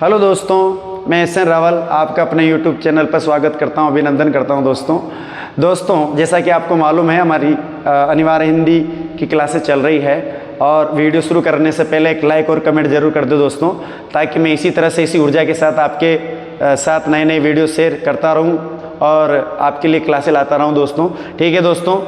Hello दोस्तों, मैं S N Rawal आपका अपने यूट्यूब चैनल पर स्वागत करता हूं, अभिनंदन करता हूं। दोस्तों जैसा कि आपको मालूम है, हमारी अनिवार्य हिंदी की क्लासेस चल रही है और वीडियो शुरू करने से पहले एक लाइक और कमेंट जरूर कर दो दोस्तों, ताकि मैं इसी तरह से इसी ऊर्जा के साथ आपके साथ नए नए वीडियो शेयर करता रहूं और आपके लिए क्लासें लाता रहूं दोस्तों। ठीक है दोस्तों,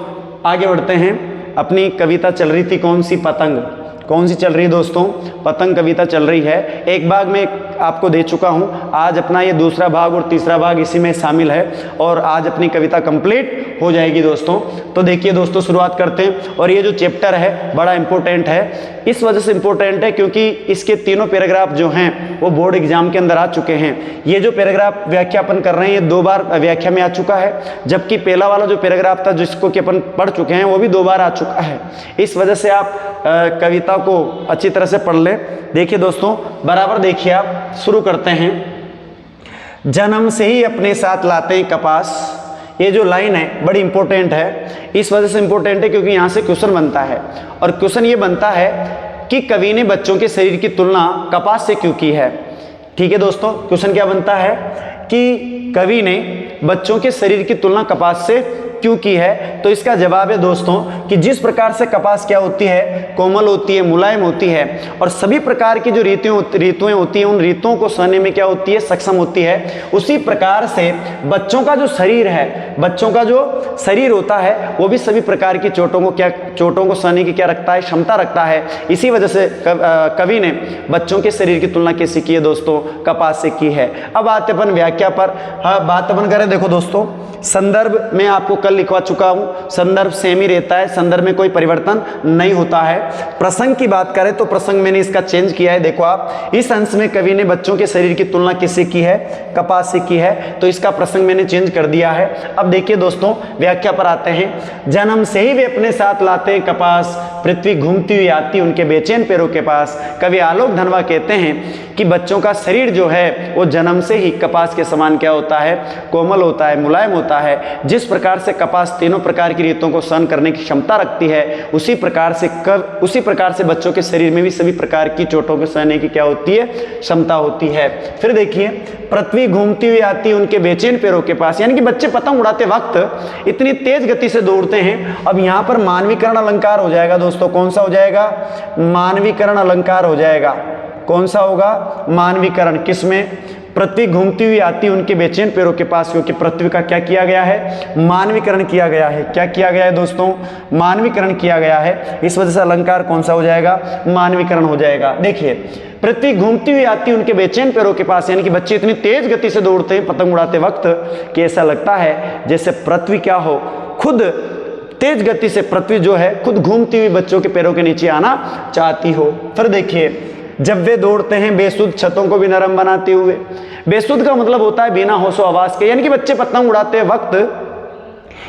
आगे बढ़ते हैं। अपनी कविता चल रही थी कौन सी? पतंग। कौन सी चल रही है दोस्तों? पतंग कविता चल रही है। एक भाग में आपको दे चुका हूं, आज अपना ये दूसरा भाग और तीसरा भाग इसी में शामिल है और आज अपनी कविता कंप्लीट हो जाएगी दोस्तों। तो देखिए दोस्तों, शुरुआत करते हैं। और ये जो चैप्टर है बड़ा इंपॉर्टेंट है। इस वजह से इंपॉर्टेंट है क्योंकि इसके तीनों पैराग्राफ जो हैं वो बोर्ड एग्जाम के अंदर आ चुके हैं। ये जो पैराग्राफ व्याख्यापन कर रहे हैं ये 2 बार व्याख्या में आ चुका है, जबकि पहला वाला जो पैराग्राफ था जिसको कि अपन पढ़ चुके हैं वो भी 2 बार आ चुका है। इस वजह से आप कविता को अच्छी तरह से पढ़ लें। देखिए दोस्तों, बराबर देखिए आप। शुरू करते हैं। जन्म से ही अपने साथ लाते हैं कपास। ये जो लाइन है बड़ी इंपॉर्टेंट है। इस वजह से इंपॉर्टेंट है क्योंकि यहां से क्वेश्चन बनता है और क्वेश्चन ये बनता है कि कवि ने बच्चों के शरीर की तुलना कपास से क्यों की है। ठीक है दोस्तों, क्वेश्चन क्या बनता है कि कवि ने बच्चों के शरीर की तुलना कपास से क्यों की है। तो इसका जवाब है दोस्तों कि जिस प्रकार से कपास क्या होती है, कोमल होती है, मुलायम होती है और सभी प्रकार की जो ऋतुएं होती हैं उन ऋतुओं को सहने में क्या होती है, सक्षम होती है। उसी प्रकार से बच्चों का जो शरीर है, बच्चों का जो शरीर होता है वो भी सभी प्रकार की चोटों को सहने की क्या रखता है, क्षमता रखता है। इसी वजह से कवि ने बच्चों के शरीर की तुलना कैसे की है दोस्तों? कपास से की है। अब आते अपन व्याख्या पर। बात अपन करें, देखो दोस्तों, संदर्भ में आपको कल लिखवा चुका हूं, संदर्भ सेम ही रहता है, संदर्भ में कोई परिवर्तन नहीं होता है। प्रसंग की बात करें तो प्रसंग मैंने इसका चेंज किया है। देखो आप, इस अंश में कवि ने बच्चों के शरीर की तुलना किससे की है? कपास से की है, तो इसका प्रसंग मैंने चेंज कर दिया है। अब देखिए दोस्तों, व्याख्या पर आते हैं। जन्म से ही वे अपने साथ लाते हैं कपास, पृथ्वी घूमती हुई आती उनके बेचैन पैरों के पास। कवि आलोक धनवा कहते हैं कि बच्चों का शरीर जो है वो जन्म से ही कपास के समान क्या होता है? कोमल होता है, मुलायम होता है। जिस प्रकार से कपास तीनों प्रकार की ऋतुओं को सहन करने की क्षमता रखती है, उसी प्रकार से बच्चों के शरीर में भी सभी प्रकार की चोटों को सहने की क्या होती है? क्षमता होती है। फिर देखिए, पृथ्वी घूमती हुई आती है उनके बेचैन पैरों के पास, यानी कि बच्चे पतंग उड़ाते वक्त इतनी तेज गति से दौड़ते हैं। अब यहां पर मानवीकरण अलंकार हो जाएगा दोस्तों। कौन सा हो जाएगा? मानवीकरण अलंकार हो जाएगा। कौन सा होगा? मानवीकरण। किसमें? पृथ्वी घूमती हुई आती उनके बेचैन पैरों के पास, क्योंकि पृथ्वी का क्या किया गया है? मानवीकरण किया गया है। क्या किया गया है दोस्तों? मानवीकरण किया गया है। इस वजह से अलंकार कौन सा हो जाएगा? मानवीकरण हो जाएगा। देखिए, पृथ्वी घूमती हुई आती उनके बेचैन पैरों के पास, यानी कि बच्चे इतनी तेज गति से दौड़ते हैं पतंग उड़ाते वक्त कि ऐसा लगता है जैसे पृथ्वी क्या हो, खुद तेज गति से पृथ्वी जो है खुद घूमती हुई बच्चों के पैरों के नीचे आना चाहती हो। फिर देखिए, जब वे दौड़ते हैं बेसुध छतों को भी नरम बनाते हुए। बेसुध का मतलब होता है बिना होशो आवाज के, यानी कि बच्चे पतंग उड़ाते वक्त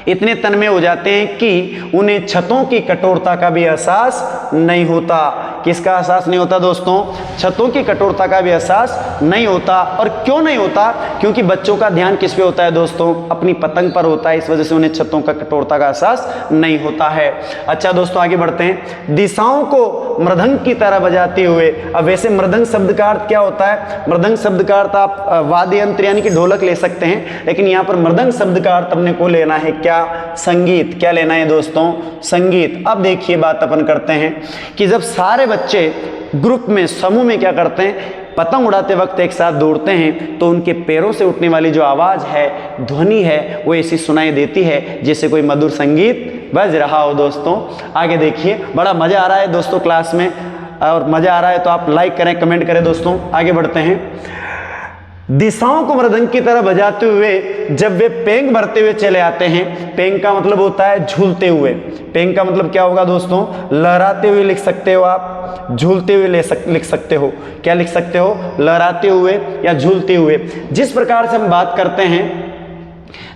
इतने तन्मय हो जाते हैं कि उन्हें छतों की कठोरता का भी एहसास नहीं होता। किसका एहसास नहीं होता दोस्तों? छतों की कठोरता का भी एहसास नहीं होता। और क्यों नहीं होता? क्योंकि बच्चों का ध्यान किस पे होता है दोस्तों? अपनी पतंग पर होता है। इस वजह से उन्हें छतों का कठोरता का एहसास नहीं होता है। अच्छा दोस्तों, आगे बढ़ते हैं। दिशाओं को मृदंग की तरह बजाते हुए। अब वैसे मृदंग शब्द का अर्थ क्या होता है? मृदंग शब्द का अर्थ आप वाद्य यंत्र यानी कि ढोलक ले सकते हैं, लेकिन यहाँ पर मृदंग शब्द का अर्थ अपने को लेना है क्या? संगीत। क्या लेना है दोस्तों? संगीत। अब देखिए, बात अपन करते हैं कि जब सारे बच्चे ग्रुप में, समूह में क्या करते हैं, पतंग उड़ाते वक्त एक साथ दौड़ते हैं, तो उनके पैरों से उठने वाली जो आवाज है, ध्वनि है, वो ऐसी सुनाई देती है जैसे कोई मधुर संगीत बज रहा हो दोस्तों। आगे देखिए, बड़ा मजा आ रहा है दोस्तों क्लास में, और मजा आ रहा है तो आप लाइक करें, कमेंट करें दोस्तों। आगे बढ़ते हैं। दिशाओं को मृदंग की तरह बजाते हुए जब वे पेंग भरते हुए चले आते हैं। पेंग का मतलब होता है झूलते हुए। पेंग का मतलब क्या होगा दोस्तों? लहराते हुए लिख सकते हो आप, झूलते हुए लिख सकते हो। क्या लिख सकते हो? लहराते हुए या झूलते हुए। जिस प्रकार से हम बात करते हैं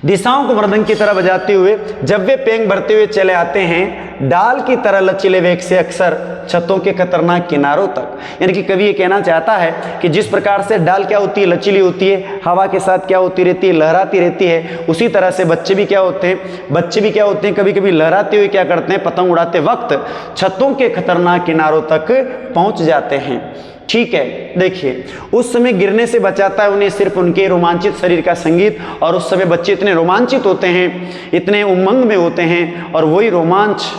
दिशाओं को मृदंग की तरह बजाते हुए जब वे पेंग भरते हुए चले आते हैं, डाल की तरह लचीले वेग से अक्सर छतों के खतरनाक किनारों तक। यानी कि कवि ये कहना चाहता है कि जिस प्रकार से डाल क्या होती है? लचीली होती है, हवा के साथ क्या होती रहती है? लहराती रहती है। उसी तरह से बच्चे भी क्या होते हैं? कभी कभी लहराते हुए क्या करते हैं? पतंग उड़ाते वक्त छतों के खतरनाक किनारों तक पहुंच जाते हैं। ठीक है, देखिए उस समय गिरने से बचाता है उन्हें सिर्फ उनके रोमांचित शरीर का संगीत, और उस समय बच्चे इतने रोमांचित होते हैं, इतने उमंग में होते हैं, और वही रोमांच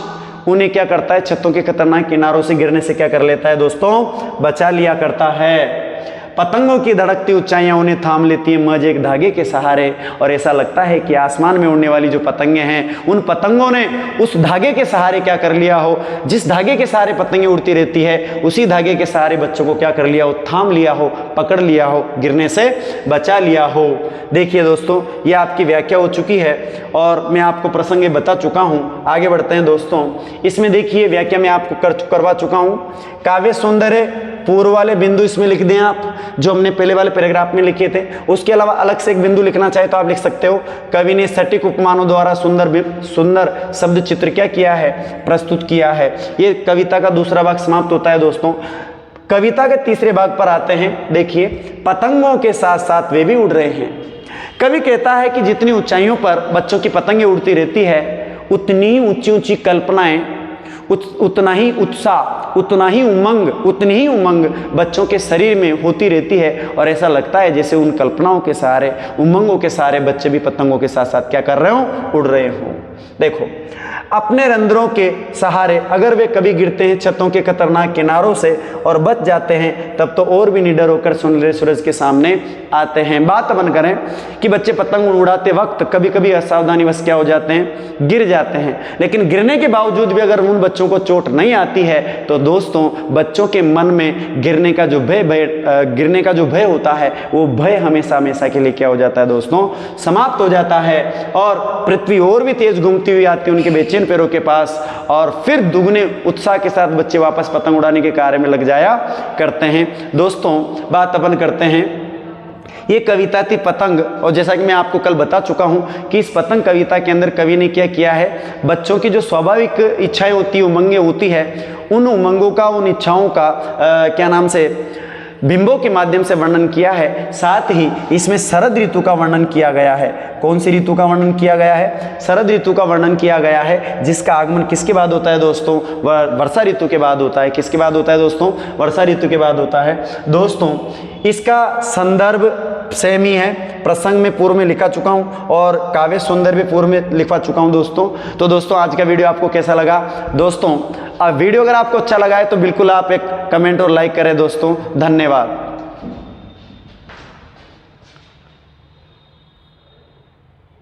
उन्हें क्या करता है, छतों के खतरनाक किनारों से गिरने से क्या कर लेता है दोस्तों, बचा लिया करता है। पतंगों की धड़कती ऊंचाइयां उन्हें थाम लेती हैं महज एक धागे के सहारे, और ऐसा लगता है कि आसमान में उड़ने वाली जो पतंगे हैं उन पतंगों ने उस धागे के सहारे क्या कर लिया हो, जिस धागे के सहारे पतंगे उड़ती रहती है उसी धागे के सहारे बच्चों को क्या कर लिया हो, थाम लिया हो, पकड़ लिया हो, गिरने से बचा लिया हो। देखिए दोस्तों, ये आपकी व्याख्या हो चुकी है और मैं आपको प्रसंग बता चुका हूँ। आगे बढ़ते हैं दोस्तों, इसमें देखिए व्याख्या मैं आपको करवा चुका हूँ। काव्य सौंदर्य पूर्व वाले बिंदु इसमें लिख दें आप, जो हमने पहले वाले पैराग्राफ में लिखे थे। उसके अलावा अलग से एक बिंदु लिखना चाहे तो आप लिख सकते हो, कवि ने सटीक उपमानों द्वारा सुंदर शब्द चित्र क्या किया है, प्रस्तुत किया है। ये कविता का दूसरा भाग समाप्त होता है दोस्तों। कविता के तीसरे भाग पर आते हैं। देखिए, पतंगों के साथ साथ वे भी उड़ रहे हैं। कवि कहता है कि जितनी ऊंचाइयों पर बच्चों की पतंगे उड़ती रहती है उतनी ऊंची ऊंची कल्पनाएं, उतना ही उत्साह, उतना ही उमंग, उतनी ही उमंग बच्चों के शरीर में होती रहती है, और ऐसा लगता है जैसे उन कल्पनाओं के सहारे, उमंगों के सहारे बच्चे भी पतंगों के साथ साथ क्या कर रहे हो, उड़ रहे हो। देखो, अपने रंध्रों के सहारे अगर वे कभी गिरते हैं छतों के खतरनाक किनारों से और बच जाते हैं, तब तो और भी निडर होकर सुनहरे सूरज के सामने आते हैं। बात अपन करें कि बच्चे पतंग उड़ाते वक्त कभी कभी असावधानीवश क्या हो जाते हैं, गिर जाते हैं, लेकिन गिरने के बावजूद भी अगर उन बच्चों को चोट नहीं आती है तो दोस्तों बच्चों के मन में गिरने का जो भय होता है वो भय हमेशा हमेशा के लिए क्या हो जाता है दोस्तों, समाप्त हो जाता है, और पृथ्वी और भी तेज घूमती हुई आती है उनके बेचैन पैरों के पास, और फिर दुगने उत्साह के साथ बच्चे वापस पतंग उड़ाने के कार्य में लग जाया करते हैं। दोस्तों, बात अपन करते हैं, ये कविता थी पतंग, और जैसा कि मैं आपको कल बता चुका हूं कि इस पतंग कविता के अंदर कवि ने क्या किया है, बच्चों की जो स्वाभाविक इच्छाएं होती है, उमंगें होती है, उन उमंगों का, उन इच्छाओं का क्या नाम से बिंबों के माध्यम से वर्णन किया है। साथ ही इसमें शरद ऋतु का वर्णन किया गया है। कौन सी ऋतु का वर्णन किया गया है, शरद ऋतु का वर्णन किया गया है, जिसका आगमन किसके बाद होता है दोस्तों, वर्षा ऋतु के बाद होता है। किसके बाद होता है दोस्तों, वर्षा ऋतु के बाद होता है। दोस्तों, इसका संदर्भ सेम ही है, प्रसंग में पूर्व में लिखा चुका हूं और काव्य सौंदर्य भी पूर्व में लिखवा चुका हूं दोस्तों। तो दोस्तों, आज का वीडियो आपको कैसा लगा दोस्तों? वीडियो अगर आपको अच्छा लगा है तो बिल्कुल आप एक कमेंट और लाइक करें दोस्तों। धन्यवाद।